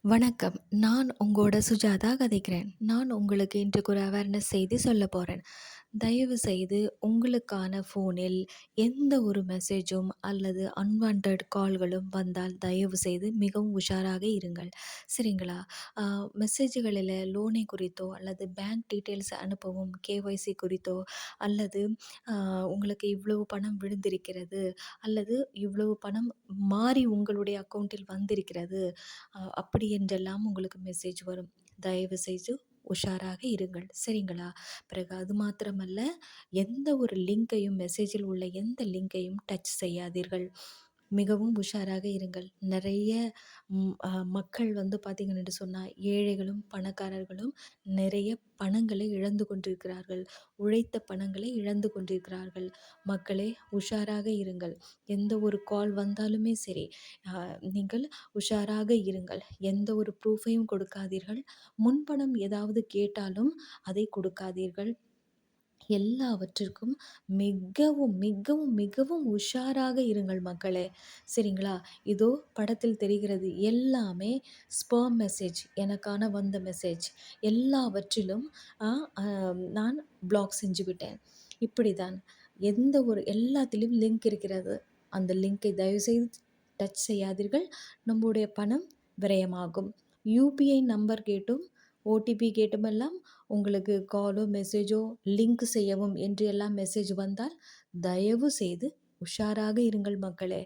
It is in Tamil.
வணக்கம். நான் உங்களோட சுஜாதா கதைக்கிறேன். நான் உங்களுக்கு இன்றைக்கு ஒரு அவேர்னஸ் செய்தி சொல்லப் போறேன். தயவு செய்து உங்களுக்கான ஃபோனில் எந்த ஒரு மெசேஜும் அல்லது அன்வான்டட் கால்களும் வந்தால் தயவு செய்து மிகவும் உஷாராக இருங்கள். சரிங்களா? அ மெசேஜ்களில லோனை குறித்தோ அல்லது பேங்க் டீட்டெயில்ஸ் அனுப்பவும், கேஒய்சி குறித்தோ அல்லது அ உங்களுக்கு இவ்வளவு பணம் விழுந்திருக்கிறது அல்லது இவ்வளவு பணம் மாறி உங்களுடைய அக்கவுண்டில் வந்திருக்கிறது. அப்படி என்றெல்லாம் உங்களுக்கு மெசேஜ் வரும். தயவு செய்து உஷாராக இருங்கள். சரிங்களா? பிறகு அது மாத்திரமல்ல, எந்த ஒரு லிங்க்கையும் மெசேஜில் உள்ள எந்த லிங்க்கையும் டச் செய்யாதீர்கள். மிகவும் உஷாராக இருங்கள். நெறைய மக்கள் வந்து பார்த்தீங்கன்னு சொன்னா, ஏழைகளும், பணக்காரர்களும் நிறைய பணங்களை இழந்து கொண்டிருக்கிறார்கள். உழைத்த பணங்களை இழந்து கொண்டிருக்கிறார்கள். மக்களே உஷாராக இருங்கள். எந்த ஒரு கால் வந்தாலுமே சரி, நீங்கள் உஷாராக இருங்கள். எந்த ஒரு ப்ரூஃபையும் கொடுக்காதீர்கள். முன்பணம் ஏதாவது கேட்டாலும் அதை கொடுக்காதீர்கள். எல்லாவற்றிற்கும் மிகவும், மிகவும், மிகவும் உஷாராக இருங்கள் மக்களே! சரிங்களா? இதோ படத்தில் தெரிகிறது எல்லாமே ஸ்பாம் மெசேஜ். எனக்கான வந்த மெசேஜ். எல்லாவற்றிலும் அ அ நான் ப்ளாக் செஞ்சு விட்டேன். இப்படிதான். எந்த ஒரு எல்லாத்திலும் லிங்க் இருக்கிறது. அந்த லிங்கை தயவுசெய்து டச் செய்யாதீர்கள். நம்முடைய பணம் விரயமாகும். யுபிஐ நம்பர் கேட்டும், ஓடிபி கேட்டுமெல்லாம் உங்களுக்கு காலோ, மெசேஜோ லிங்க் செய்யவும் என்று எல்லாம் மெசேஜ் வந்தால், தயவு செய்து உஷாராக இருங்கள் மக்களே!